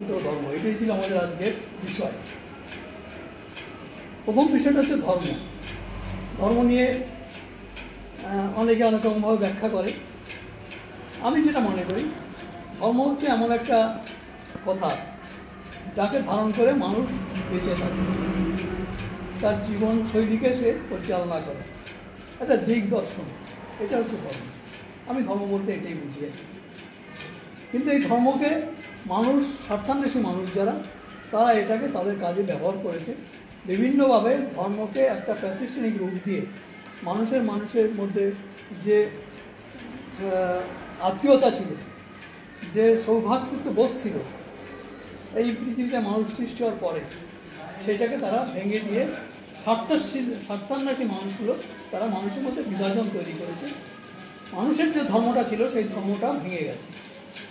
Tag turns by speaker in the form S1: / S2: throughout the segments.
S1: ধর্ম এটাই ছিল আমাদের আজকের বিষয়। প্রথম বিষয়টা হচ্ছে ধর্ম। ধর্ম নিয়ে অনেকে অনেক রকমভাবে ব্যাখ্যা করে। আমি যেটা মনে করি, ধর্ম হচ্ছে এমন একটা কথা যাকে ধারণ করে মানুষ বেঁচে থাকে, তার জীবন শৈলীকে সে পরিচালনা করে, একটা দিক দর্শন, এটা হচ্ছে ধর্ম। আমি ধর্ম বলতে এটাই বুঝি। কিন্তু এই ধর্মকে মানুষ, স্বার্থান্বেষী মানুষ যারা, তারা এটাকে তাদের কাজে ব্যবহার করেছে বিভিন্নভাবে। ধর্মকে একটা প্রাতিষ্ঠানিক রূপ দিয়ে মানুষের মধ্যে যে আত্মীয়তা ছিল, যে সৌভাতৃত্ব বোধ ছিল এই পৃথিবীতে মানুষ সৃষ্টি হওয়ার পরে, সেটাকে তারা ভেঙে দিয়ে স্বার্থান্বেষী মানুষগুলো তারা মানুষের মধ্যে বিভাজন তৈরি করেছে। মানুষের যে ধর্মটা ছিল সেই ধর্মটা ভেঙে গেছে,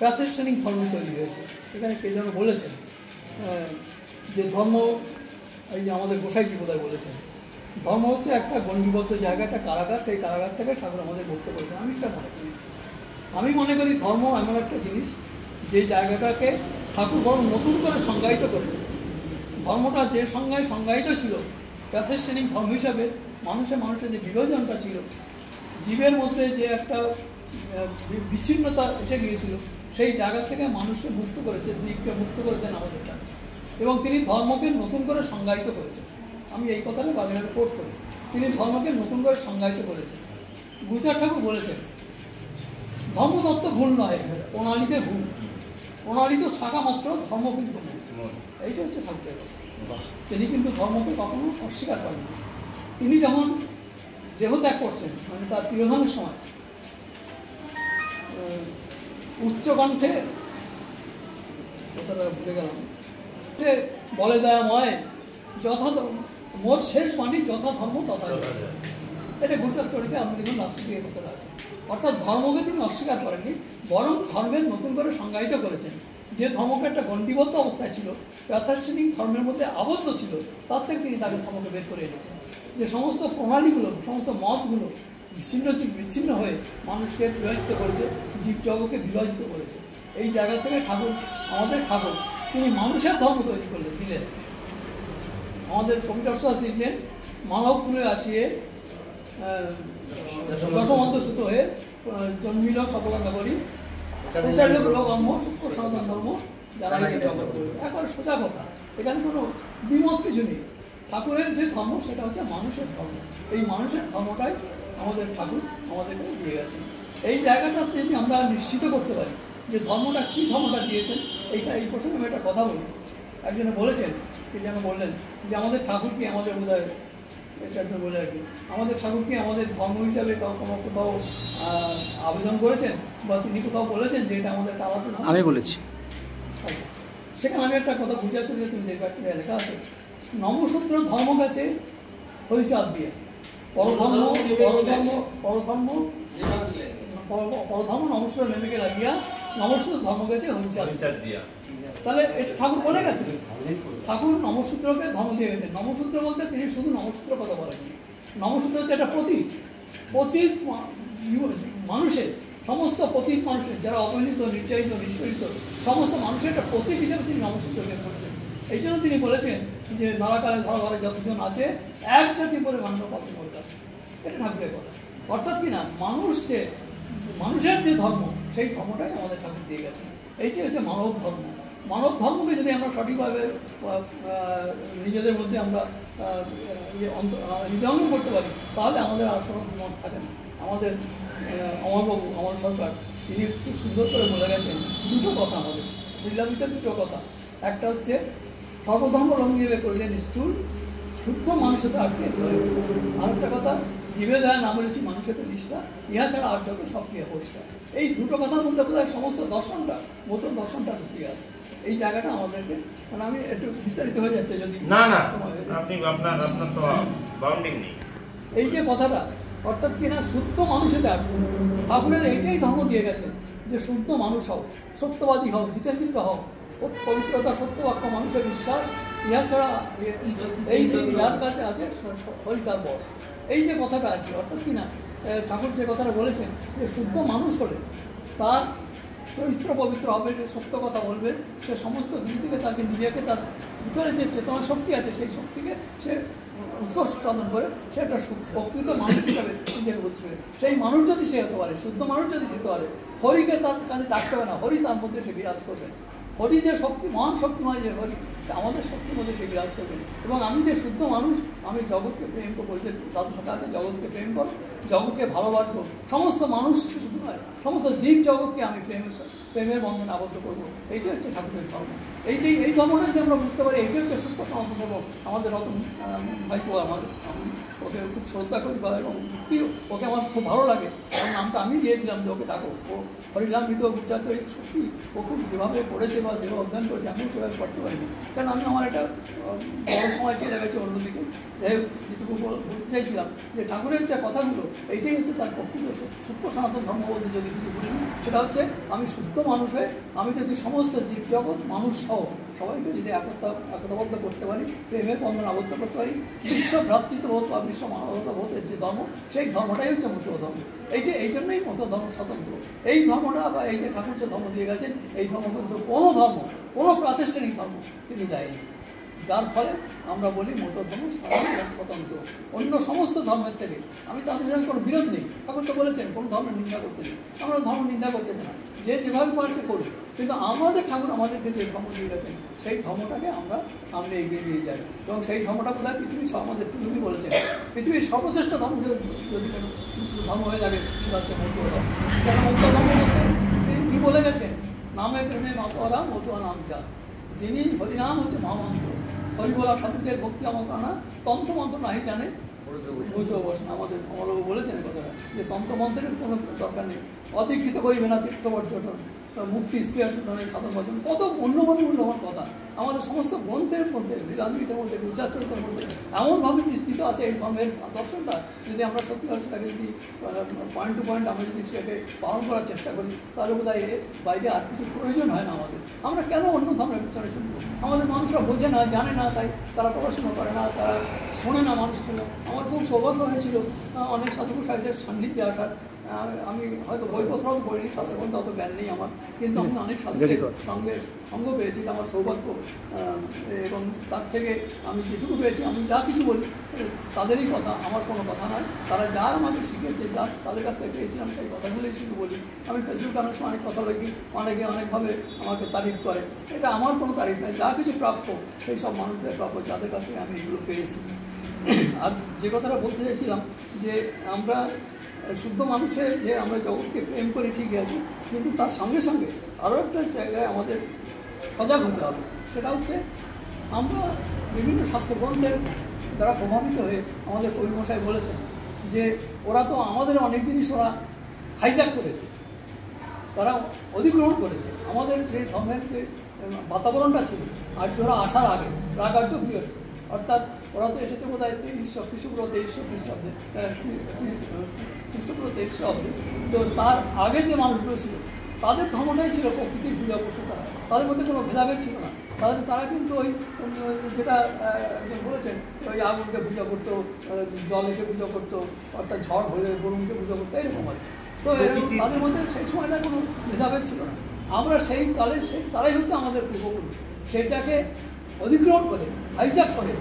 S1: প্রাতিষ্ঠানিক ধর্ম তৈরি হয়েছে। এখানে কে যেন বলেছেন যে ধর্ম, এই যে আমাদের গোসাইজি বোধহয় বলেছেন, ধর্ম হচ্ছে একটা গণ্ডিবদ্ধ জায়গা, একটা কারাগার, সেই কারাগার থেকে ঠাকুর আমাদের মুক্ত করেছেন। আমি মনে করি ধর্ম এমন একটা জিনিস যে জায়গাটাকে ঠাকুর বরং নতুন করে সংজ্ঞায়িত করেছেন। ধর্মটা যে সংজ্ঞায় সংজ্ঞায়িত ছিল প্রাতিষ্ঠানিক ধর্ম হিসাবে, মানুষের যে বিভাজনটা ছিল, জীবের মধ্যে যে একটা বিচ্ছিন্নতা এসে গিয়েছিল, সেই জায়গা থেকে মানুষকে মুক্ত করেছে, জীবকে মুক্ত করেছেন আমাদেরটা, এবং তিনি ধর্মকে নতুন করে সংজ্ঞায়িত করেছেন। আমি এই কথাটা বাগেরহাট কোট করি, তিনি ধর্মকে নতুন করে সংজ্ঞায়িত করেছেন। গুরুচাঁদ ঠাকুর বলেছেন, ধর্মতত্ত্ব ভুল নয়, প্রণালীতে ভুল, প্রণালী তো শাখা মাত্র, ধর্ম কিন্তু ভুল। এইটা হচ্ছে ঠাকুরের কথা। তিনি কিন্তু ধর্মকে কখনো অস্বীকার করেন না। তিনি যখন দেহত্যাগ করছেন, মানে তার তিরোধানের সময়, উচ্চকণ্ঠে, কথাটা ভুলে গেলাম, বলে দয়াময় যথা মোর শেষ বাণী যথা ধর্ম তথা। এটা গুরুচাঁদ চরিত্রে আপনি দেখুন লাস্টের দিকে কথাটা আছে। অর্থাৎ ধর্মকে তিনি অস্বীকার করেননি, বরং ধর্মের নতুন করে সংজ্ঞায়িত করেছেন। যে ধর্মকে একটা গণ্ডিবদ্ধ অবস্থায় ছিল, প্রাতিষ্ঠানিক ধর্মের মধ্যে আবদ্ধ ছিল, তার থেকে তিনি তাকে ধর্মকে বের করে এনেছেন। যে সমস্ত প্রণালীগুলো, সমস্ত মতগুলো বিচ্ছিন্ন হয়ে মানুষকে বিভাজিত করেছে, জীব জগৎকে বিভাজিত করেছে, এই জায়গা থেকে আমাদের ঠাকুর তিনি মানুষের ধর্ম তৈরি করলেন, দিলেন। আমাদের কবিতা দাস লিখলেন, মানব কুলে আসিয়ে দশমন্তসূত হয়ে জন্মিল সকলাঙ্গা করি, প্রচারিল কর্ম সূক্ষ্ম সনাতন ধর্ম যারা একবার সোজা কথা। এখানে কোনো দ্বিমত কিছু নেই। ঠাকুরের যে ধর্ম সেটা হচ্ছে মানুষের ধর্ম। এই মানুষের ধর্মটাই আমাদের ঠাকুর আমাদেরকে দিয়ে গেছেন। এই জায়গাটাতে যদি আমরা নিশ্চিত করতে পারি যে ধর্মটা কী ধর্মটা দিয়েছেন, এই প্রসঙ্গে আমি একটা কথা বলি। একজনে বলেছেন, কে যেন বললেন যে আমাদের ঠাকুর কি আমাদের বোধহয় একজন বলে আর কি, আমাদের ঠাকুর কি আমাদের ধর্ম হিসাবে কোথাও আবেদন করেছেন বা তিনি কোথাও বলেছেন যে এটা আমাদের একটা আলাদা ধর্ম?
S2: আমি বলেছি।
S1: আচ্ছা, সেখানে আমি একটা কথা বুঝে আছি, তুমি দেখবে একটা লেখা আছে, নবসূত্র ধর্ম গেছে হরিচাঁদ দিয়ে, পরধর্ম নবসূত্র নেমেকে লাগিয়া নবসূত্র ধর্ম গেছে হরিচাঁদ দিয়া। তাহলে এটা ঠাকুর বলে গেছে, ঠাকুর নবসূত্রকে ধর্ম দিয়ে গেছেন। নবসূত্র বলতে তিনি শুধু নবসূত্র কথা বলেননি। নবসূত্র হচ্ছে একটা পতীত মানুষের, সমস্ত পতীত মানুষের, যারা অবহেলিত, নির্যাতিত, নিষ্পেষিত, সমস্ত মানুষের একটা প্রতীক হিসাবে তিনি নবসূত্রকে করেছেন। এই জন্য তিনি বলেছেন যে নারাকালে ধরাবারে যতজন আছে এক জাতি পরে মান্য পাবে ওর কাছে। এটা ঠাকুরের কথা। অর্থাৎ কি না, মানুষের যে ধর্ম, সেই ধর্মটাই আমাদের ঠাকুর দিয়ে গেছেন। এইটাই হচ্ছে মানব ধর্ম। মানব ধর্মকে যদি আমরা সঠিকভাবে নিজেদের মধ্যে আমরা হৃদয়ঙ্গম করতে পারি, তাহলে আমাদের আর কোনো দ্বিমত থাকে না। আমাদের অমরবাবু, অমর সরকার, তিনি খুব সুন্দর করে বলে গেছেন দুটো কথা, আমাদের বিল্লাবিতে দুটো কথা। একটা হচ্ছে সর্বধর্ম লঙ্ঘিবে করিলেন স্থূল, শুদ্ধ মানুষের আটকে। আরেকটা কথা, জীবে দেয়া নাম রয়েছে মানুষের নিষ্ঠা, ইহা ছাড়া আর যত সক্রিয় পোষটা। এই দুটো কথার মধ্যে বোধ হয় সমস্ত দর্শনটা ঢুকিয়ে আছে। এই জায়গাটা আমাদেরকে, মানে আমি একটু বিস্তারিত হয়ে যাচ্ছে যদি এই যে কথাটা, অর্থাৎ কিনা শুদ্ধ মানুষের আর্থ, ঠাকুরের এইটাই ধর্ম দিয়ে গেছে যে শুদ্ধ মানুষ হও, সত্যবাদী হও, জিতেন্দ্রিত হও, পবিত্রতা, সত্যবাক্য, মানুষের বিশ্বাস, ইহা ছাড়া এই যার কাছে আছে হরি তার বশ। এই যে কথাটা আর কি, অর্থাৎ কিনা ঠাকুর যে কথাটা বলেছেন যে শুদ্ধ মানুষ হলে তার চরিত্র পবিত্র হবে, সে সত্য কথা বলবে, সে সমস্ত দিক থেকে তাকে নিজেকে তার ভিতরে যে চেতনা শক্তি আছে সেই শক্তিকে সে উৎকর্ষ সাধন করে সে একটা প্রকৃত মানুষ হিসাবে নিজেকে বলতে পারে। সেই মানুষ যদি সে হতে পারে, শুদ্ধ মানুষ যদি সে হতে পারে, হরিকে তার কাছে ডাকতে হবে না, হরি তার মধ্যে সে বিরাজ করবে। হরি যে শক্তি, মহান শক্তিময় যে হরি, আমাদের শক্তির মধ্যে সে বিরাজ করবে। এবং আমি যে শুদ্ধ মানুষ, আমি জগৎকে প্রেম করবো, যে তাদের সাথে আছে জগৎকে প্রেম করো, জগৎকে ভালোবাসবো, সমস্ত মানুষকে শুধু নয় সমস্ত জীব জগৎকে আমি প্রেমের বন্ধনে আবদ্ধ করবো। এইটাই হচ্ছে ঠাকুরের ধর্ম। এই ধর্মটা যদি আমরা বুঝতে পারি, এইটাই হচ্ছে সূক্ষ্ম সনাতন ধর্ম। আমাদের রতন ভাইকে আমি ওকে খুব শ্রদ্ধা করি বা এবং ওকে আমার খুব ভালো লাগে, কারণ নামটা আমি দিয়েছিলাম যে ওকে ডাকো। ও হরিলামৃত গুচ্ছাচরিত সত্যি ও খুব যেভাবে পড়েছে বা যেভাবে অধ্যয়ন করেছে আমি সেভাবে পড়তে পারিনি, কারণ আমি আমার একটা বড় সময় চলে গেছে অন্যদিকে। যাই হোক, যেটুকু বলতে চাইছিলাম যে ঠাকুরের যে কথাগুলো, এইটাই হচ্ছে তার প্রকৃত সূক্ষ্ম সনাতন ধর্ম বলতে যদি কিছু বলি, সেটা হচ্ছে আমি শুদ্ধ মানুষ হয়ে আমি যদি সমস্ত জীব জগৎ মানুষ সহ সবাইকে যদি একতাবদ্ধ করতে পারি, প্রেমের বন্ধন আবদ্ধ করতে পারি, বিশ্ব ভ্রাতৃত্ববোধ বা বিশ্ব মানবতাবোধের যে ধর্ম, সেই ধর্মটাই হচ্ছে মত ধর্ম। এই জন্যই মত ধর্ম স্বতন্ত্র। এই ধর্মটা বা এই যে ঠাকুর যে ধর্ম দিয়ে গেছেন, এই ধর্ম কিন্তু কোনো প্রাতিষ্ঠানিক ধর্ম তিনি দেয়নি, যার ফলে আমরা বলি মত ধর্ম স্বতন্ত্র অন্য সমস্ত ধর্মের থেকে। আমি তাদের সঙ্গে কোনো বিরোধ নেই, ঠাকুর তো বলেছেন কোনো ধর্মের নিন্দা করতে নেই, আমরা ধর্ম নিন্দা করতেছি না, যে যেভাবে পারছে করুক, কিন্তু আমাদের ঠাকুর আমাদেরকে যে ধর্ম দিয়ে গেছেন সেই ধর্মটাকে আমরা সামনে এগিয়ে নিয়ে যাই। এবং সেই ধর্মটা বোধহয় পৃথিবীর আমাদের তুমি বলেছেন পৃথিবীর সর্বশ্রেষ্ঠ ধর্ম যদি কোনো ধর্ম হয়ে যাবে সেটা হচ্ছে মধ্য ধর্ম। কেন মধ্য ধর্ম বলতে তিনি কী বলে গেছেন, নামে প্রেমে মাতোয়ারা মতুয়া নাম যা, যিনি হরিনাম হচ্ছে মহামন্ত্র, হরি বলা শব্দের ভক্তি আমার কারণা তন্ত্রমন্ত্র নাহি জানে বুঝো বসেন। আমাদের অমলবাবু বলেছেন এই কথাটা, যে তন্ত্রমন্ত্রের কোনো দরকার নেই। অদীক্ষিত করিবে না তীর্থ পর্যটন, মুক্তি স্প্রিয়া শুধনের সাধন ভজন, কত মূল্যবান কথা আমাদের সমস্ত গ্রন্থের মধ্যে, লীলামৃতের মধ্যে, বিচারচরিতের মধ্যে এমনভাবে বিস্তৃত আছে এই ধর্মের দর্শনটা। যদি আমরা সত্যিকার সেটাকে যদি পয়েন্ট টু পয়েন্ট আমরা যদি সেটাকে পালন করার চেষ্টা করি, তাহলে বোধহয় এর বাইরে আর কিছু প্রয়োজন হয় না আমাদের। আমরা কেন অন্য ধর্মের পিছনে চলবো? আমাদের মানুষরা বোঝে না, জানে না, তাই তারা পড়াশোনা করে না, তারা শোনে না মানুষের জন্য। আমার খুব সৌভাগ্য হয়েছিল অনেক সাধু সাহিত্যের সান্নিধ্যে আসার। আমি হয়তো বইপত্র পড়িনি, শাস্ত্রগ্রন্থ অত জ্ঞান নেই আমার, কিন্তু আমি অনেক সাধুদের সঙ্গ পেয়েছি, আমার সৌভাগ্য। এবং তার থেকে আমি যেটুকু পেয়েছি, আমি যা কিছু বলি তাদেরই কথা, আমার কোনো কথা নয়। তারা যা আমাকে শিখিয়েছে, যা তাদের কাছ থেকে পেয়েছিলাম সেই কথাগুলোই শুধু বলি। আমি ফেসবুকে অনেক সময় অনেক কথা লিখি, অনেকে অনেকভাবে আমাকে তারিফ করে, এটা আমার কোনো তারিফ নয়। যা কিছু প্রাপ্য সেই সব মানুষদের প্রাপ্য, যাদের কাছ থেকে আমি এগুলো পেয়েছি। আর যে কথাটা বলতে চাইছিলাম যে আমরা শুদ্ধ মানুষের যে আমরা জগৎকে প্রেম করি ঠিকই আছে, কিন্তু তার সঙ্গে সঙ্গে আরও একটা জায়গায় আমাদের সজাগ হতে হবে। সেটা হচ্ছে আমরা বিভিন্ন শাস্ত্রগ্রন্থের দ্বারা প্রভাবিত হয়ে আমাদের কবিমশাই বলেছেন যে ওরা তো আমাদের অনেক জিনিস ওরা হাইজ্যাক করেছে, তারা অধিগ্রহণ করেছে। আমাদের যে ধর্মের যে বাতাবরণটা ছিল আর্যরা আসার আগে, প্রাক-আর্য পিরিয়ড, অর্থাৎ ওরা তো এসেছে বোধ হয় খ্রিস্টপূর্ব 2300 খ্রিস্টাব্দে, খ্রিস্টপূর্ব 2300 অব্দে। তো তার আগে যে মানুষগুলো ছিল তাদের ধর্মটাই ছিল প্রকৃতির পূজা করতো তারা, তাদের মধ্যে কোনো ভেদাভেদ ছিল না। তারা কিন্তু ওই যেটা বলেছেন, ওই আগুনকে পূজা করতো, জলকে পূজা করতো, অর্থাৎ ঝড় হলে বরুণকে পূজা করতো, এরকম আর। তো তাদের মধ্যে সেই সময়টা কোনো ভেদাভেদ ছিল না। আমরা সেই কালের তারাই হচ্ছে আমাদের পূর্বপুরুষ। সেটাকে অধিগ্রহণ করে, হাইজ্যাক করে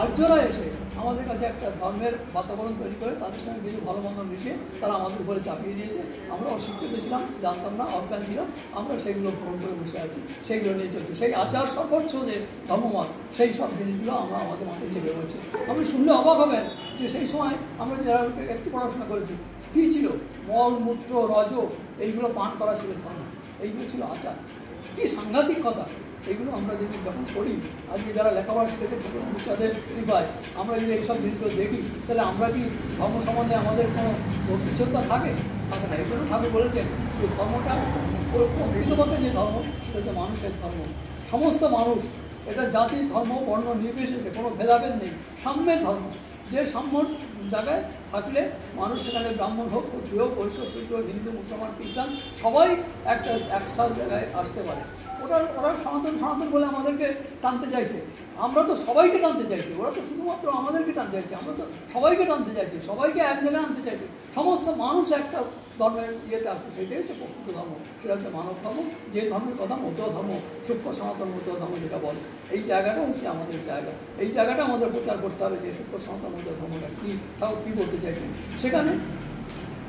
S1: আর্যরা এসে আমাদের কাছে একটা ধর্মের বাতাবরণ তৈরি করে, তাদের সঙ্গে কিছু ভালো মন্দ মিশিয়ে তারা আমাদের উপরে চাপিয়ে দিয়েছে। আমরা অশিক্ষিত ছিলাম, জানতাম না, অজ্ঞান ছিলাম, আমরা সেগুলো গ্রহণ করে বসে আছি, সেইগুলো নিয়ে চলছি। সেই আচার সর্বোচ্চ যে ধর্মমত, সেই সব জিনিসগুলো আমরা আমাদের মাথায় চেপে বলছি। আপনি শুনলে অবাক হবেন যে সেই সময় আমরা যারা একটু পড়াশোনা করেছি, কী ছিল মল মূত্র রজ এইগুলো পান করা ছিল ধর্ম, এইগুলো ছিল আচার। কী সাংঘাতিক কথা! এগুলো আমরা যদি যখন পড়ি, আজকে যারা লেখাপড়া শিখেছে ঠাকুর মুচাদের কৃপায় আমরা যদি এইসব জিনিসগুলো দেখি, তাহলে আমরা কি ধর্ম সম্বন্ধে আমাদের কোনো বিচলতা থাকে না। এই জন্য ঠাকুর বলেছেন যে ধর্মটা প্রকৃতপক্ষে যে ধর্ম সেটা হচ্ছে মানুষের ধর্ম। সমস্ত মানুষ, এটা জাতি ধর্ম বর্ণ নির্বিশেষে কোনো ভেদাভেদ নেই, সাম্যের ধর্ম। যে সাম্যর জায়গায় থাকলে মানুষ সেখানে ব্রাহ্মণ হোক, ক্ষত্রিয় হোক, বৈশ্য, শূদ্র, হিন্দু, মুসলমান, খ্রিস্টান সবাই একটা একসাথে জায়গায় আসতে পারে। ওরা সনাতন সনাতন বলে আমাদেরকে টানতে চাইছে। আমরা তো সবাইকে টানতে চাইছি, ওরা তো শুধুমাত্র আমাদেরকে টানতে চাইছে। আমরা তো সবাইকে টানতে চাইছি, সবাইকে এক জায়গায় আনতে চাইছি। সমস্ত মানুষ একটা ধর্মের ইয়েতে আসছে, সেটাই হচ্ছে প্রকৃত ধর্ম, সেটা হচ্ছে মানব ধর্ম। যে ধর্মের কথা মতো ধর্ম, সূক্ষ্ম সনাতন মতো ধর্ম যেটা বলে, এই জায়গাটা হচ্ছে আমাদের জায়গা। এই জায়গাটা আমাদের প্রচার করতে হবে যে সূক্ষ্ম সনাতন মতো ধর্মটা কী, তাও কী বলতে চাইছেন। সেখানে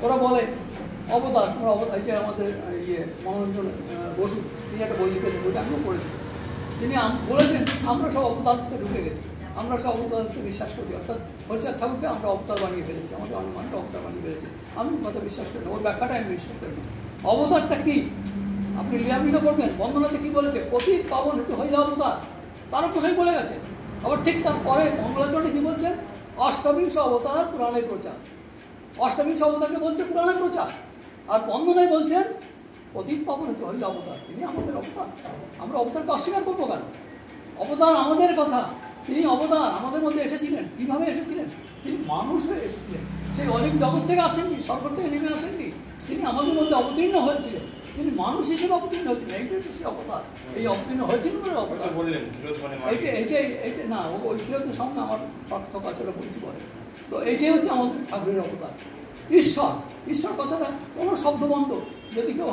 S1: ওরা বলে অবতার, তোমরা অবতার। এই যে আমাদের মনোরঞ্জন বসু, তিনি একটা বই লিখেছেন, বইটা আমিও পড়েছি। তিনি বলেছেন আমরা সব অবতারত্বে ঢুকে গেছি, আমরা সব অবতারত্বে বিশ্বাস করি, অর্থাৎ হরিচাঁদ ঠাকুরকে আমরা অবতার বানিয়ে ফেলেছি, আমাদের অনেক মানুষ অবতার বানিয়ে ফেলেছি। আমি কথা বিশ্বাস করি না, ওর ব্যাখ্যাটা আমি বিশ্বাস করি না। অবতারটা কি আপনি লীলামৃত করবেন, বন্দনাতে কী বলেছে, পতিত পাবন হেতু হইল অবতার, তারও কোথায় বলে গেছে। আবার ঠিক তারপরে মঙ্গলাচরণে কী বলছেন, অষ্টবিংশ অবতার পুরাণে প্রচার। অষ্টবিংশ অবতারকে বলছে পুরাণে প্রচার, আর বন্দনায় বলছেন অতীত পাবন হেতু হইল অবতার, তিনি আমাদের অবতার। আমরা অবতারকে অস্বীকার করবো কেন? অবতার আমাদের কথা, তিনি অবতার আমাদের মধ্যে এসেছিলেন। কীভাবে এসেছিলেন? তিনি মানুষ হয়ে এসেছিলেন, সেই অনেক জগৎ থেকে আসেননি, স্বর্গ থেকে নেমে আসেননি, তিনি আমাদের মধ্যে অবতীর্ণ হয়েছিলেন, তিনি মানুষ হিসেবে অবতীর্ণ হয়েছিলেন। এইটাই সেই অবতার, এই অবতীর্ণ হয়েছিলেন বলে অবতার বললেন। এইটাই না, ওই ক্ষীরতের সঙ্গে আমার পার্থক্য আছে, বলছি পরে। তো এইটাই হচ্ছে আমাদের ঠাকুরের অবতার। ঈশ্বর, ঈশ্বর কথাটা কোনো শব্দবন্ধ যদি কেউ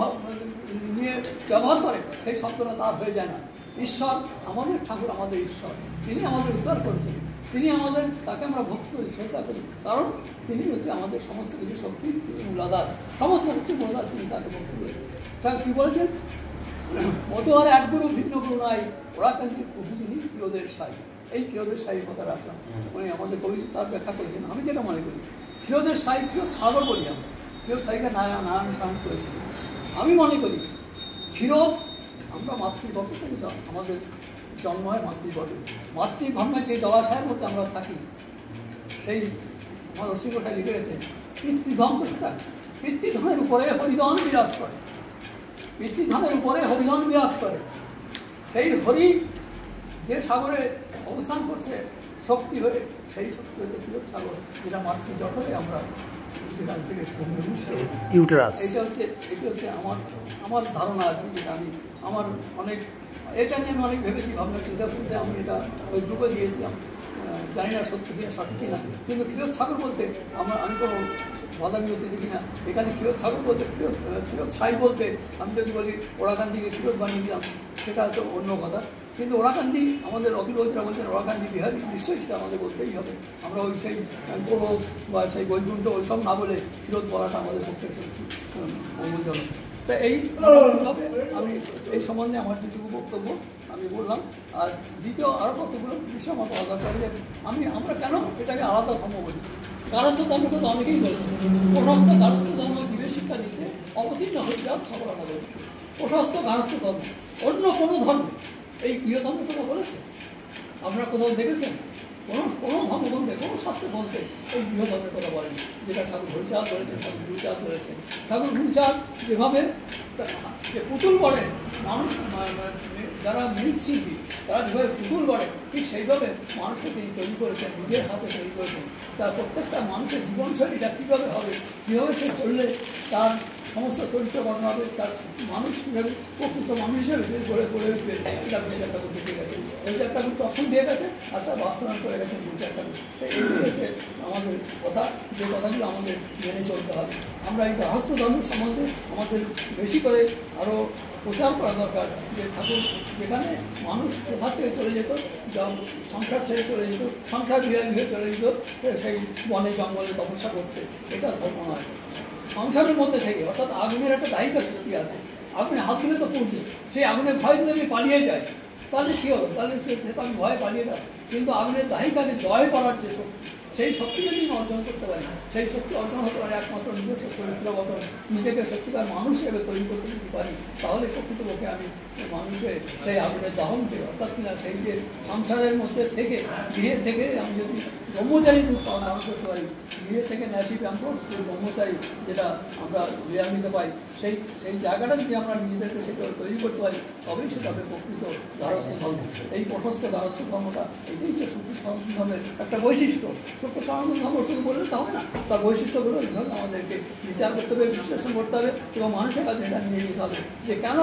S1: নিয়ে ব্যবহার করে, সেই শব্দটা তার হয়ে যায় না। ঈশ্বর আমাদের ঠাকুর, আমাদের ঈশ্বর, তিনি আমাদের উদ্ধার করেছেন, তিনি আমাদের, তাকে আমরা ভক্তি করি, শ্রদ্ধা করি, কারণ তিনি হচ্ছে আমাদের সমস্ত কিছু শক্তি মূলাধার, সমস্ত শক্তি মূলাধার, তিনি তাকে ভক্তি করি। তাকে কী বলেছেন, মতো আর এক গুরু ভিন্ন গুরু নাই, ওরা কিন্তু প্রভু যিনি ক্ষীরোদের সাই। এই ক্ষীরোদের সাই কথা রাখলাম, মানে আমাদের কবি তার ব্যাখ্যা করেছেন। আমি যেটা মনে করি, ক্ষীরোদের সাই, ক্ষীরোদ সাগর বলি আমরা, ক্ষীরোদ সাইকে নারায়ণ স্নান করেছিল। আমি মনে করি ক্ষীরোদ, আমরা মাতৃগর্ভ থেকে আমাদের জন্ম হয় মাতৃগর্ভে, মাতৃগর্ভে যে জলাশয়ের মধ্যে আমরা থাকি, সেই আমার রসিকতায় লিখে গেছে পিতৃধন, তো সেটা পিতৃধনের উপরে হরিধন বিরাজ করে, পিতৃধনের উপরে হরিধন বিরাজ করে। সেই হরি যে সাগরে অবস্থান করছে শক্তি হয়ে, সেই শক্তি হচ্ছে ক্ষীরোদ সাগর, যেটা মাতৃজঠরে আমরা যেখান থেকে ইউটেরাস। এটা হচ্ছে আমার ধারণা আর কি, যেটা আমি আমার অনেক এটা নিয়ে আমি অনেক ভেবেছি, ভাবনা চিন্তা করতে। আমি এটা ফেসবুকে দিয়েছিলাম, জানি না সত্যি কিনা সঠিক কিনা, কিন্তু ক্ষীরোদ সাগর বলতে আমি কোনো বাধা বিরতি দেখি না। এখানে ক্ষীরোদ সাগর বলতে, ক্ষীরোদ সাই বলতে আমি যদি বলি ওরাকান্দিকে ক্ষীরোদ বানিয়ে দিলাম, সেটা তো অন্য কথা। কিন্তু ওরাকান্দি, আমাদের অখিল বৈচরা বলছেন ওরাকান্দি বিহারি, নিশ্চয়ই সেটা আমাদের বলতেই হবে। আমরা ওই সেই গোলক বা সেই বৈকুণ্ঠ ওইসব না বলে ক্ষীরোদ বলাটা আমাদের পক্ষে মঙ্গলজনক। তা এইভাবে আমি এই সম্বন্ধে আমার যেটুকু বক্তব্য আমি বললাম। আর দ্বিতীয় আরও কতগুলো বিষয় আমার বলা দরকার, যে আমরা কেন এটাকে আলাদা ধর্ম বলি। গারস্থ ধর্মের কথা অনেকেই বলেছেন, প্রশস্ত গারস্থ ধর্ম জীবের শিক্ষা দিতে অবতীর্ণ হরিচাঁদ সবরানা বলে। প্রশস্ত গারস্থ ধর্ম, অন্য কোনো ধর্ম এই গৃহ ধর্মের কথা বলেছে? আপনারা কোথাও দেখেছেন? কোনো ধর্মগ্রন্থে, কোনো শাস্ত্রে বলতে এই গৃহ ধর্মের কথা বলেন, যেটা ঠাকুর হরিচাঁদ ধরেছেন, ঠাকুর গুরুচাঁদ ধরেছেন। ঠাকুর গুরুচাঁদ যেভাবে পুতুল গড়ে, মানুষ যারা মৃৎশিল্পী তারা যেভাবে পুতুল গড়ে, ঠিক সেইভাবে মানুষকে তিনি তৈরি করেছেন, নিজের হাতে তৈরি করেছেন। তার প্রত্যেকটা মানুষের জীবনশৈলীটা কীভাবে হবে, কীভাবে সে চললে তার সমস্ত চরিত্র গঠন হবে, তার মানুষ কীভাবে প্রকৃত মানুষ হিসেবে সে গড়ে উঠবে, এটা গুরুচাঁদ ঠাকুর দেখে গেছেন। হরিচাঁদ ঠাকুর দর্শন দিয়ে গেছে, আর তার বাস্তবায়ন করে গেছেন গুরুচাঁদ ঠাকুর। এইগুলি হচ্ছে আমাদের কথা, যে কথাগুলো আমাদের মেনে চলতে হবে। আমরা এই গার্হস্থ্য ধর্মের সম্বন্ধে আমাদের বেশি করে আরও প্রচার করা দরকার, যে ঠাকুর যেখানে মানুষ কোথা থেকে চলে যেত, যা সংসার ছেড়ে চলে যেত, সংসার বিহারী হয়ে চলে যেত সেই বনে জঙ্গলে তপস্যা করতে, এটা ধর্ম নয়। সংসারের মধ্যে থেকে, অর্থাৎ আগুনের একটা দায়িকা শক্তি আছে, আগুনে হাত দিলে তো পড়বে, সেই আগুনের ভয় যদি আমি পালিয়ে যাই তাহলে কী হবে, তাহলে সে তো আমি ভয় পালিয়ে যাই। কিন্তু আগুনের দায়িকাকে জয় করার যে শক্তি, সেই শক্তি যদি আমি অর্জন করতে পারি, সেই শক্তি অর্জন হতে পারে একমাত্র নিজস্ব চরিত্র গঠন, নিজেকে সত্যিকার মানুষ হিসেবে তৈরি করতে যদি পারি, তাহলে প্রকৃতপক্ষে আমি মানুষের সেই আগুনের দহনকে, অর্থাৎ কিনা সেই যে সংসারের মধ্যে থেকে, গৃহে থেকে আমি যদি ব্রহ্মচারী রূপ ধারণ করতে পারি, গৃহে থেকে ন্যাসী ব্যাম্পস ব্রহ্মচারী যেটা আমরা লীলান্বিত পাই, সেই জায়গাটা যদি আমরা নিজেদেরকে সেটা তৈরি করতে পারি, তবেই সেটা হবে প্রকৃত দ্বারস্থ ধর্ম। এই প্রশস্ত দ্বারস্থ ধর্মটা এটাই হচ্ছে সূক্ষ্ম সনাতন ধর্মের একটা বৈশিষ্ট্য। সূক্ষ্ম সনাতন ধর্ম শুধু বললে তো হবে না, তার বৈশিষ্ট্যগুলো এইভাবে আমাদেরকে বিচার করতে হবে, বিশ্লেষণ করতে হবে এবং মানুষের কাছে এটা নিয়ে যেতে হবে যে কেন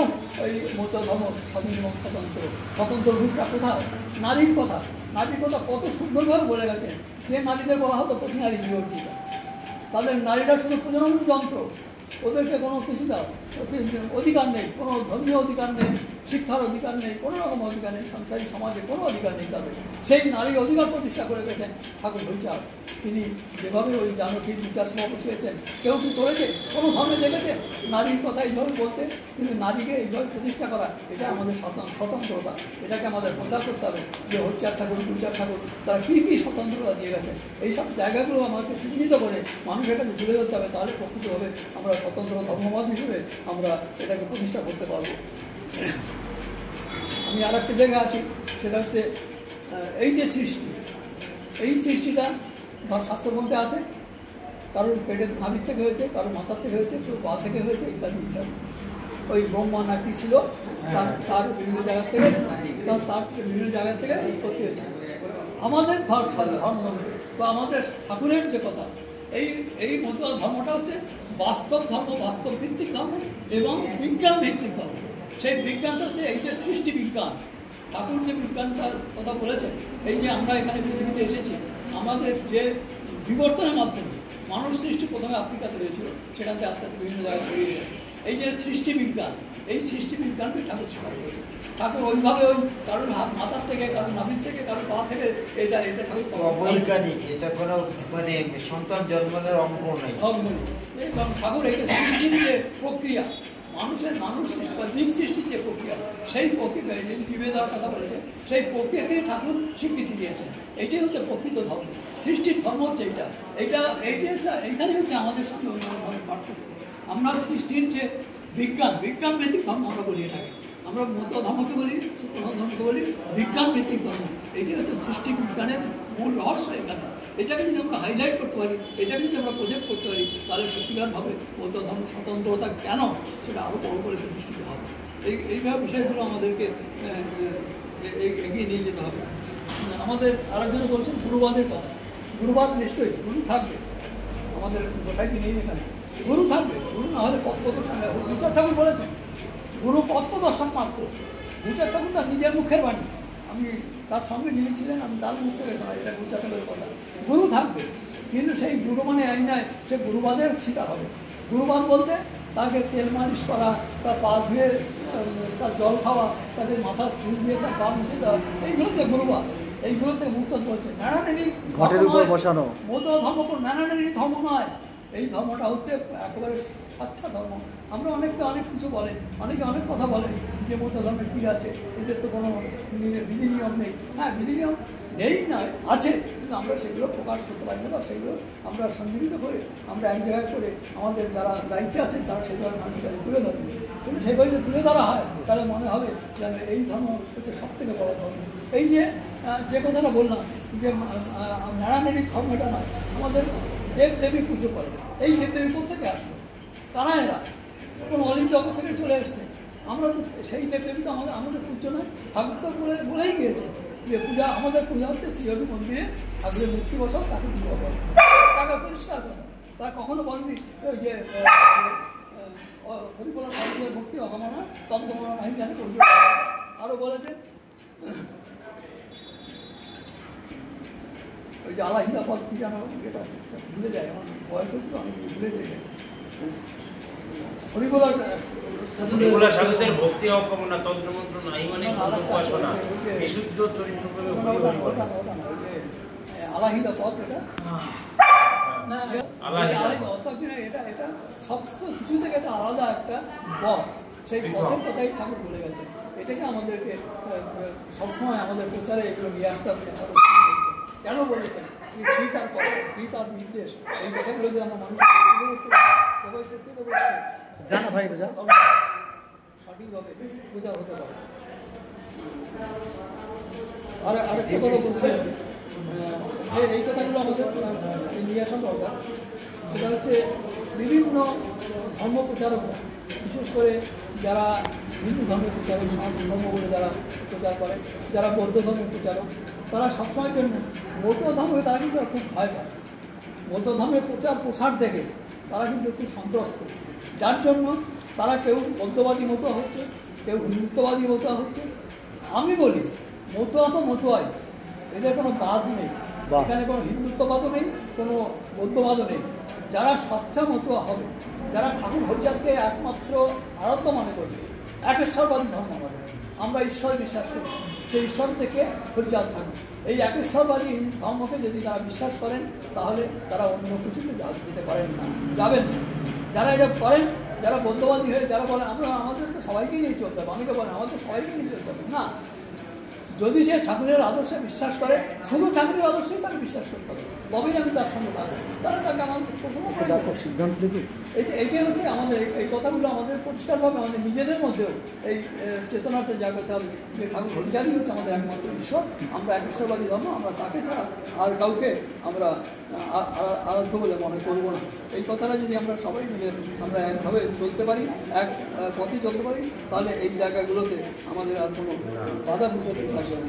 S1: এই মত ধর্ম স্বাধীন এবং স্বতন্ত্র। স্বতন্ত্র রূপটা কোথায়? নারীর কথা কত সুন্দরভাবে বলে গেছেন যে নারীদের বলা হতো প্রতি নারী বিবর্জিত, তাদের নারীরা শুধু প্রজনন যন্ত্র, ওদেরকে কোনো কিছু দাও অধিকার নেই, কোনো ধর্মীয় অধিকার নেই, শিক্ষার অধিকার নেই, কোনো রকম অধিকার নেই, সংসারী সমাজে কোনো অধিকার নেই তাদের। সেই নারীর অধিকার প্রতিষ্ঠা করে গেছেন ঠাকুর হরিচাঁদ। তিনি যেভাবে ওই জানকীর বিচার সভা বসিয়েছেন, কেউ কি করেছে? কোনো ধর্মে দেখেছে নারীর কথা এইভাবে বলতে? কিন্তু নারীকে এইভাবে প্রতিষ্ঠা করা, এটা আমাদের স্বতন্ত্রতা, এটাকে আমাদের প্রচার করতে হবে যে হরিচাঁদ ঠাকুর, গুরুচাঁদ ঠাকুর তারা কী কী স্বতন্ত্রতা দিয়ে গেছেন। এইসব জায়গাগুলো আমাকে চিহ্নিত করে মানুষের কাছে তুলে ধরতে হবে, তাহলে প্রকৃতভাবে আমরা স্বতন্ত্র ধর্মবাদ হিসেবে আমরা এটাকে প্রতিষ্ঠা করতে পারব। আমি আর একটা জায়গায় আছি, সেটা হচ্ছে এই যে সৃষ্টি, এই সৃষ্টিটা শাস্ত্রগ্রন্থে আছে, কারোর পেটের নাভির থেকে হয়েছে, কারোর মাথার থেকে হয়েছে, কেউ পা থেকে হয়েছে, ইত্যাদি ইত্যাদি। ওই ব্রহ্মা না কি ছিল, তার বিভিন্ন জায়গা থেকে তার বিভিন্ন জায়গা থেকে উৎপত্তি হয়েছে। আমাদের ধর্ম বা আমাদের ঠাকুরের যে কথা, এই মতো ধর্মটা হচ্ছে বাস্তব ধর্ম, বাস্তব ভিত্তিক ধর্ম এবং বিজ্ঞান ভিত্তিক ধর্ম। সেই বিজ্ঞানটা হচ্ছে এই যে সৃষ্টি বিজ্ঞান। ঠাকুর যে বিজ্ঞানটার কথা বলেছেন, এই যে আমরা এখানে পৃথিবীতে এসেছি, আমাদের যে বিবর্তনের মাধ্যমে মানুষ সৃষ্টি প্রথমে আফ্রিকাতে হয়েছিল, সেখান থেকে আস্তে আস্তে বিভিন্ন জায়গায় ছড়িয়ে গেছে। এই যে সৃষ্টি বিজ্ঞান, এই সৃষ্টি বিজ্ঞানকে ঠাকুর স্বীকার করেছে। ঠাকুর ওইভাবে ওই কারোর মাথার থেকে, কারোর নাভির থেকে, কারোর পা থেকে, এটা ঠাকুর
S2: অবৈজ্ঞানিক, এটা কোনো মানে সন্তান জন্মের অঙ্গ নেই,
S1: ধর্ম নেই। এবং ঠাকুর এই যে সৃষ্টির যে প্রক্রিয়া, মানুষ সৃষ্টি বা জীব সৃষ্টির যে প্রক্রিয়া, সেই প্রক্রিয়া যে জীবে দেওয়ার কথা বলেছে, সেই প্রক্রিয়াকে ঠাকুর স্বীকৃতি দিয়েছেন। এইটাই হচ্ছে প্রকৃত ধর্ম। সৃষ্টির ধর্ম হচ্ছে এইটাই হচ্ছে, এইখানে হচ্ছে আমাদের সঙ্গে অন্যান্য ধর্মের পার্থক্য। আমরা সৃষ্টির যে বিজ্ঞান ভিত্তিক ধর্ম আমরা বলি, এটাকে আমরা মত ধর্মকে বলি, শুক্র ধর্মকে বলি বিজ্ঞান ভিত্তিক ধর্ম। এইটাই হচ্ছে সৃষ্টি বিজ্ঞানের মূল রহস্য এখানে। এটাকে যদি আমরা হাইলাইট করতে পারি, এটাকে যদি আমরা প্রজেক্ট করতে পারি, তাহলে সত্যিকারভাবে মত ধর্ম স্বতন্ত্রতা কেন সেটা আরও বড় করে প্রতিষ্ঠিত হবে। এইভাবে বিষয়গুলো আমাদেরকে এগিয়ে নিয়ে যেতে হবে। আমাদের আরেকজন বলছেন গুরুবাদের কথা। গুরুবাদ নিশ্চয়ই গুরু থাকবে, আমাদের গোটাই কি নেই এখানে, গুরু থাকবে। গুরু না হলে পথ প্রদর্শন, গুরুচাঁদ ঠাকুর বলেছেন গুরু পথ প্রদর্শন মাত্র। গুরুচাঁদ ঠাকুর তার নিজের মুখের বাণী, আমি তার সঙ্গে যিনি ছিলেন আমি তার মুখ থেকে শোনাই, এটা গুরুচাঁদ ঠাকুরের কথা। গুরু থাকবে, কিন্তু সেই গুরু মানে এই নয় সে গুরুবাদের শিকার হবে। গুরুবাদ বলতে তাকে তেল মালিশ করা, তার পা ধুয়ে তার জল খাওয়া, তাকে মাথার চুল দিয়ে তার পা মিশিয়ে দেওয়া, এইগুলো হচ্ছে গুরুবাদ। এইগুলো থেকে মুক্ত হচ্ছে নানানেরই ঘটের উপর বসানো মতো ধর্ম, নানানেরই ধর্ম নয়। এই ধর্মটা হচ্ছে একেবারে স্বচ্ছা ধর্ম। আমরা অনেকে অনেক কিছু বলে, অনেকে অনেক কথা বলে যে মতো ধর্মে কী আছে, এদের তো কোনো বিধি নিয়ম নেই। হ্যাঁ, বিধি নিয়ম নেই নয়, আছে, কিন্তু আমরা সেগুলো প্রকাশ করতে পারি না, বা সেগুলো আমরা সন্নিহিত করে আমরা এক জায়গায় করে আমাদের যারা দায়িত্বে আছেন তারা সেইভাবে মানুষের কাছে তুলে ধরবে। কিন্তু সেইভাবে যদি তুলে ধরা হয় তাহলে মনে হবে যেন এই ধর্ম হচ্ছে সবথেকে বড় ধর্ম। এই যে কথাটা বললাম যে নারায়ণেরই ধর্মটা নয়, আমাদের দেবদেবী পুজো করে। এই দেবদেবী কোথেকে আসলো? কারা এরা? কোন অলিক জগৎ থেকে চলে এসছে। আমরা তো সেই দেবদেবী তো আমাদের পুজো নয়। ঠাকুর তো বলেই গিয়েছে যে পূজা, আমাদের পূজা হচ্ছে শ্রীহরি মন্দিরে ঠাকুরের মূর্তি বসাও, তাকে পূজা করো, তাকে পরিষ্কার করো। তারা কখনো বলেনি ওই যে হরিবলা ঠাকুরের ভক্তি অগমনা তন্ত্রমনা নাই জানে পুজো। আরও বলেছে ওই যে আলাহিদা পথ কি জানো, এটা ভুলে যায়, আমার বয়স হচ্ছে তো অনেক ভুলে যায়।
S3: হরিবলা ঠাকুরের ভক্তি অকামনা তন্ত্রমন্ত্র নাই মানে উপাসনা বিশুদ্ধ চরিত্র
S1: আলাহিদা পথ, এটা এটা সমস্ত কিছু থেকে একটা আলাদা একটা পথ। সেই পথের কথাই ঠাকুর বলে গেছেন। এটাকে আমাদেরকে সবসময় আমাদের প্রচারে এগুলো নিয়ে আসতে হবে। কেন বলেছেন, কি তার কথা, কি তার নির্দেশ, এই কথাগুলো যদি আমরা মানুষের জানা ভাই সঠিকভাবে প্রচার হতে পারে। আরেকটা কথা বলছেন যে এই কথাগুলো আমাদের নিয়ে আসা দরকার। সেটা হচ্ছে বিভিন্ন ধর্ম প্রচারকরা, বিশেষ করে যারা হিন্দু ধর্মের প্রচারক, সনাতন ধর্ম বলে যারা প্রচার করে, যারা বৌদ্ধ ধর্মের প্রচারক, তারা সবসময়ের জন্য বৌদ্ধ ধর্মকে তারা কিন্তু খুব ভয় পায়। বৌদ্ধ ধর্মের প্রচার প্রসার দেখে তারা কিন্তু খুব সন্ত্রস্ত, যার জন্য তারা কেউ বৌদ্ধবাদী মতুয়া হচ্ছে, কেউ হিন্দুত্ববাদী মতুয়া হচ্ছে। আমি বলি মতুয়া তো মতুয়াই, এদের কোনো বাদ নেই, এখানে কোনো হিন্দুত্ববাদও নেই, কোনো বৌদ্ধবাদও নেই। যারা স্বচ্ছা মতুয়া হবে, যারা ঠাকুর হরিচাঁদকে একমাত্র আরাধ্য মনে করবে, একেশ্বরবাদী ধর্ম আমাদের, আমরা ঈশ্বরে বিশ্বাস করি, সেই ঈশ্বর থেকে হরিচাঁদ ঠাকুর, এই একেশ্বরবাদী ধর্মকে যদি তারা বিশ্বাস করেন তাহলে তারা অন্য কিছুতে যেতে পারেন না, যাবেন না। যারা এটা করেন, যারা বৌদ্ধবাদী হয়ে যারা বলেন আমরা আমাদের তো সবাইকে নিয়ে চলতে হবে, অনেকে বলেন আমাদের সবাইকে নিয়ে চলতে হবে, না। যদি সে ঠাকুরের আদর্শে বিশ্বাস করে, শুধু ঠাকুরের আদর্শেই তাকে বিশ্বাস করতে হবে, তবেই আমি তার সঙ্গে থাকবো, তাহলে তাকে আমাদের সিদ্ধান্ত দেবে। এইটাই হচ্ছে আমাদের, এই কথাগুলো আমাদের পরিষ্কারভাবে আমাদের নিজেদের মধ্যেও এই চেতনাটা জাগাতে হবে যে ঠাকুর হরিচাঁদই হচ্ছে আমাদের একমাত্র ঈশ্বর, আমরা একেশ্বরবাদী ধর্ম, আমরা তাকে ছাড়া আর কাউকে আমরা আরাধ্য বলে মনে করবো না। এই কথাটা যদি আমরা সবাই মিলে আমরা একভাবে চলতে পারি, এক পথে চলতে পারি, তাহলে এই জায়গাগুলোতে আমাদের আর কোনো বাধা বিপত্তি থাকবে না।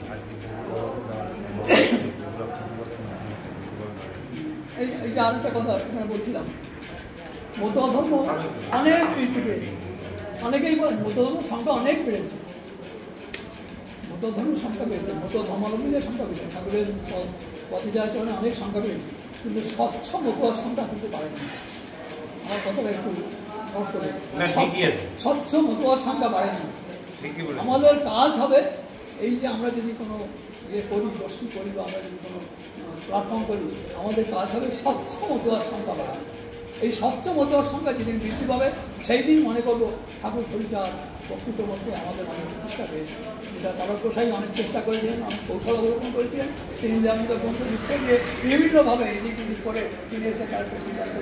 S1: এই যে আরেকটা কথা এখানে বলছিলাম, মতুয়া ধর্ম অনেক বৃদ্ধি পেয়েছে, অনেকেই বলেন মতুয়া ধর্মের সংখ্যা অনেক বেড়েছে, মতুয়া ধর্মের সংখ্যা বেড়েছে, মতুয়া ধর্মাবলম্বীদের সংখ্যা বেড়েছে, ঠাকুরের পথে যারা চলে অনেক সংখ্যা বেড়েছে, কিন্তু স্বচ্ছ মতুয়ার সংখ্যা কিন্তু বাড়েনি। আমার কথাটা একটু নোট করে, স্বচ্ছ মতুয়ার সংখ্যা বাড়েনি। আমাদের কাজ হবে এই যে আমরা যদি কোনো ইয়ে করি, গোষ্ঠী করি, বা আমরা যদি কোনো প্ল্যাটফর্ম করি, আমাদের কাজ হবে স্বচ্ছ মতুয়ার সংখ্যা বাড়ানো। এই স্বচ্ছ মতুয়ার সংখ্যা যেদিন বৃদ্ধি পাবে সেই দিন মনে করবো ঠাকুর হরিচাঁদ প্রকৃত মধ্যে আমাদের অনেক প্রতিষ্ঠা পেয়েছে, যেটা তারকপ্রসাই অনেক চেষ্টা করেছিলেন, অনেক কৌশল অবলম্বন করেছিলেন। তিনি আমাদের গ্রন্থ লিখতে গিয়ে বিভিন্নভাবে এদিক ওদিক করে তিনি এসে তার সিদ্ধান্ত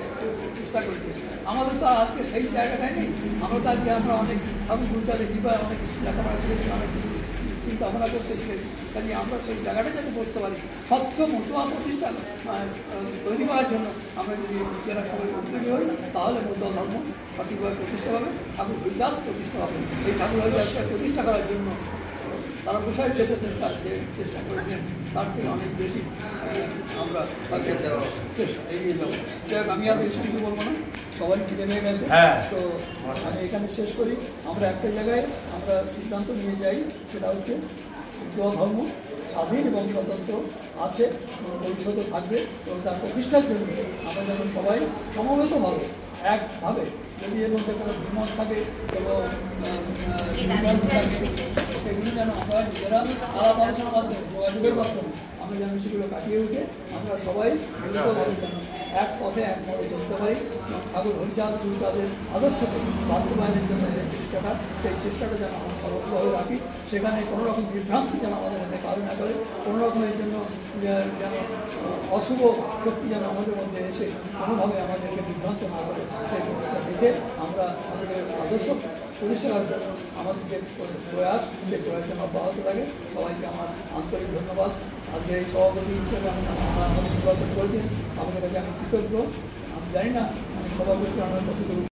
S1: চেষ্টা করেছিলেন। আমাদের তো আজকে সেই জায়গাটাই নেই, আমরা তো আজকে আমরা অনেক ঠাকুর হরিচাঁদের কৃপায় অনেক লেখাপড়া শিখেছি, অনেক চিন্তা ভাবনা করতে শিখেছি, কাজে আমরা সেই জায়গাটা যাতে বসতে পারি, স্বচ্ছ মতুয়া প্রতিষ্ঠা তৈরি করার জন্য আমরা যদি নিজেরা সবাই উদ্যোগী হই, তাহলে মতুয়া ধর্ম সঠিকভাবে প্রতিষ্ঠা হবে, ঠাকুর হরিচাঁদ প্রতিষ্ঠা হবে। এই ঠাকুর হরিচাঁদকে প্রতিষ্ঠা করার জন্য তারা প্রসার যে চেষ্টা করেছিলেন তার থেকে অনেক বেশি আমরা তাকে চেষ্টা এগিয়ে যাবো। যাই হোক, আমি আর বেশি কিছু বলবো না, সবাই খিদে নিয়ে গেছে, তো আমি এখানে শেষ করি। আমরা একটা জায়গায় আমরা সিদ্ধান্ত নিয়ে যাই, সেটা হচ্ছে মতুয়া ধর্ম স্বাধীন এবং স্বতন্ত্র আছে, ভবিষ্যতে থাকবে, এবং তার প্রতিষ্ঠার জন্য আমরা যেন সবাই সমবেতভাবে একভাবে, যদি এর মধ্যে কোনো দ্বিমত থাকে, কোনো সেগুলি যেন আমরা নিজেরা আলাপ আলোচনার মাধ্যমে, যোগাযোগের মাধ্যমে আমরা যেন সেগুলো কাটিয়ে উঠে আমরা সবাই মিলিতভাবে যেন এক পথে এক মতে চলতে পারি, ঠাকুর হরিচাঁদ গুরুচাঁদের আদর্শকে বাস্তবায়নের জন্য যে চেষ্টাটা, সেই চেষ্টাটা যেন আমরা সর্বত্রভাবে রাখি, সেখানে কোনো রকম বিভ্রান্তি যেন আমাদের মধ্যে কাজ না করে, কোনো রকমের জন্য যেন অশুভ শক্তি যেন আমাদের মধ্যে এসে কোনোভাবে আমাদেরকে বিভ্রান্ত না করে, সেই প্রচেষ্টা দেখে আমরা আমাদের আদর্শ প্রতিষ্ঠা করার জন্য আমাদের যে প্রয়াস, সেই প্রয়াস যেন অব্যাহত থাকে। সবাইকে আমার আন্তরিক ধন্যবাদ। আজকে এই সভাপতি হিসেবে আমাদের নির্বাচন করেছেন, আমাদের কাছে আমি কৃতজ্ঞ। আমি জানি না আমি সভাপতি আমার কতটুকু